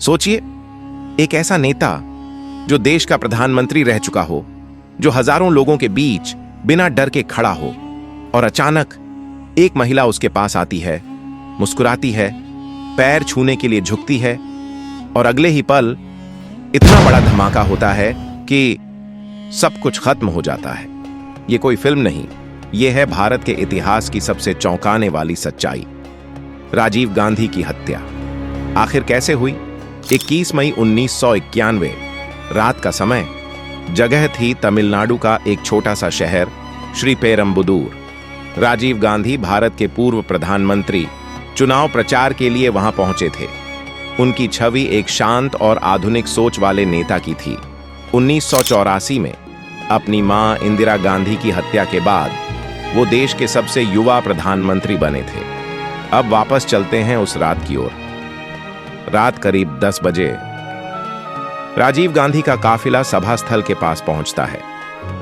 सोचिए, एक ऐसा नेता जो देश का प्रधानमंत्री रह चुका हो, जो हजारों लोगों के बीच बिना डर के खड़ा हो, और अचानक एक महिला उसके पास आती है, मुस्कुराती है, पैर छूने के लिए झुकती है, और अगले ही पल इतना बड़ा धमाका होता है कि सब कुछ खत्म हो जाता है। ये कोई फिल्म नहीं, ये है भारत के इतिहास की सबसे चौंकाने वाली सच्चाई। राजीव गांधी की हत्या आखिर कैसे हुई? 21 मई 1991 रात का समय, जगह थी तमिलनाडु का एक छोटा सा शहर श्रीपेरम्बुदूर। राजीव गांधी भारत के पूर्व प्रधानमंत्री चुनाव प्रचार के लिए वहां पहुंचे थे। उनकी छवि एक शांत और आधुनिक सोच वाले नेता की थी। 1984 में अपनी मां इंदिरा गांधी की हत्या के बाद वो देश के सबसे युवा प्रधानमंत्री बने थे। अब वापस चलते हैं उस रात की ओर। रात करीब 10 बजे राजीव गांधी का काफिला सभा स्थल के पास पहुंचता है।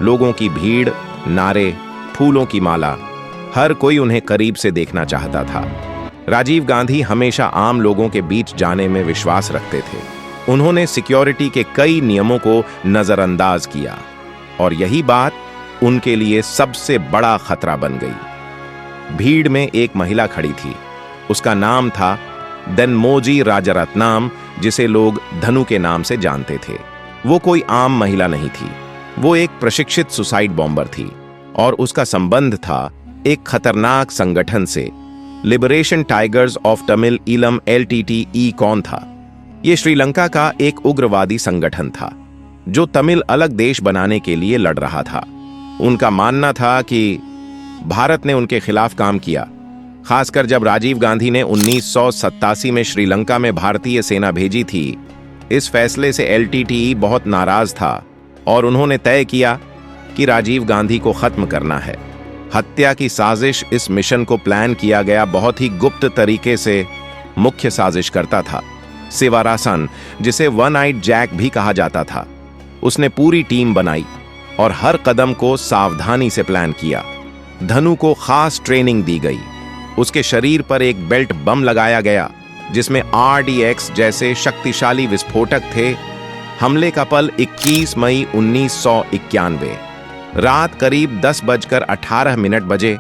लोगों की भीड़, नारे, फूलों की माला, हर कोई उन्हें करीब से देखना चाहता था। राजीव गांधी हमेशा आम लोगों के बीच जाने में विश्वास रखते थे। उन्होंने सिक्योरिटी के कई नियमों को नजरअंदाज किया, और यही बात उनके लिए सबसे बड़ा खतरा बन गई। भीड़ में एक महिला खड़ी थी। उसका नाम था दनमोजी राजारत्नम, जिसे लोग धनु के नाम से जानते थे। वो कोई आम महिला नहीं थी, वो एक प्रशिक्षित सुसाइड बॉम्बर थी, और उसका संबंध था एक खतरनाक संगठन से, liberation tigers of Tamil Eelam LTTE। कौन था? ये श्रीलंका का एक उग्रवादी संगठन था जो तमिल अलग देश बनाने के लिए लड़ रहा था। उनका मानना था कि भारत ने उनके खिलाफ काम किया, खासकर जब राजीव गांधी ने 1987 में श्रीलंका में भारतीय सेना भेजी थी। इस फैसले से LTTE बहुत नाराज था और उन्होंने तय किया कि राजीव गांधी को खत्म करना है। हत्या की साजिश, इस मिशन को प्लान किया गया बहुत ही गुप्त तरीके से। मुख्य साजिश करता था सिवारासन, जिसे वन आइड जैक भी कहा जाता था। उसने पूरी टीम बनाई और हर कदम को सावधानी से प्लान किया। धनु को खास ट्रेनिंग दी गई। उसके शरीर पर एक बेल्ट बम लगाया गया जिसमें RDX जैसे शक्तिशाली विस्फोटक थे। हमले का पल 21 मई 1991 रात करीब 10:18 बजे।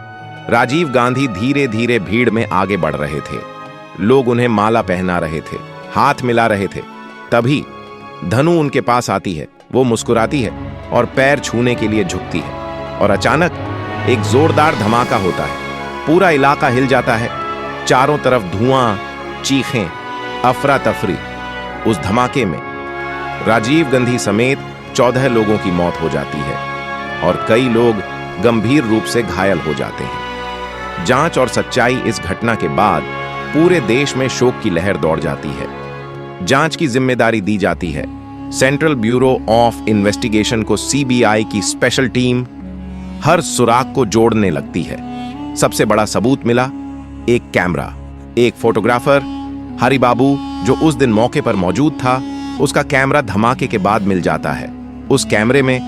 राजीव गांधी धीरे धीरे भीड़ में आगे बढ़ रहे थे। लोग उन्हें माला पहना रहे थे, हाथ मिला रहे थे। तभी धनु उनके पास आती है। वो मुस्कुराती है और पैर छूने के लिए झुकती है, और अचानक एक जोरदार धमाका होता है। पूरा इलाका हिल जाता है। चारों तरफ धुआं, चीखें, अफरा तफरी। उस धमाके में राजीव गांधी समेत 14 लोगों की मौत हो जाती है और कई लोग गंभीर रूप से घायल हो जाते हैं। जांच और सच्चाई, इस घटना के बाद पूरे देश में शोक की लहर दौड़ जाती है। जांच की जिम्मेदारी दी जाती है सेंट्रल ब्यूरो ऑफ इन्वेस्टिगेशन को। CBI की स्पेशल टीम हर सुराग को जोड़ने लगती है। सबसे बड़ा सबूत मिला, एक कैमरा, एक फोटोग्राफर हरि बाबू, जो उस दिन मौके पर मौजूद था। उसका कैमरा धमाके के बाद मिल जाता है। उस कैमरे में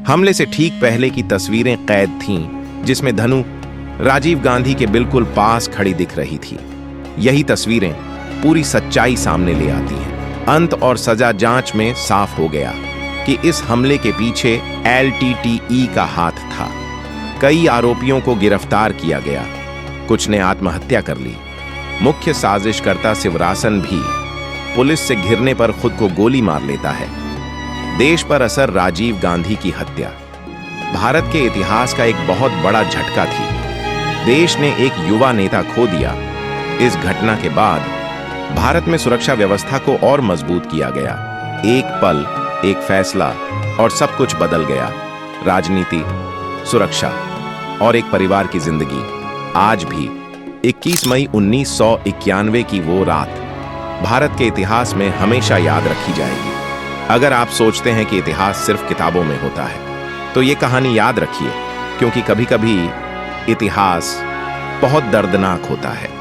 हमले से ठीक पहले की तस्वीरें कैद थीं, जिसमें धनु राजीव गांधी के बिल्कुल पास खड़ी दिख रही थी। यही तस्वीरें पूरी सच्चाई सामने ले आती हैं। अंत और सजा जांच में साफ हो गया कि इस हमले के पीछे LTTE का हाथ था। कई आरोपियों को गिरफ्तार किया गया, कुछ ने आत्महत्या कर ली। मुख्य साजिशकर्ता सिवरासन भी पुलिस से घिरने पर खुद को गोली मार लेता है। देश पर असर, राजीव गांधी की हत्या भारत के इतिहास का एक बहुत बड़ा झटका थी। देश ने एक युवा नेता खो दिया। इस घटना के बाद भारत में सुरक्षा व्यवस्था को और मजबूत किया गया। एक पल, एक फैसला, और सब कुछ बदल गया। राजनीति, सुरक्षा और एक परिवार की जिंदगी। आज भी 21 मई 1991 की वो रात भारत के इतिहास में हमेशा याद रखी जाएगी। अगर आप सोचते हैं कि इतिहास सिर्फ किताबों में होता है, तो ये कहानी याद रखिए, क्योंकि कभी-कभी इतिहास बहुत दर्दनाक होता है।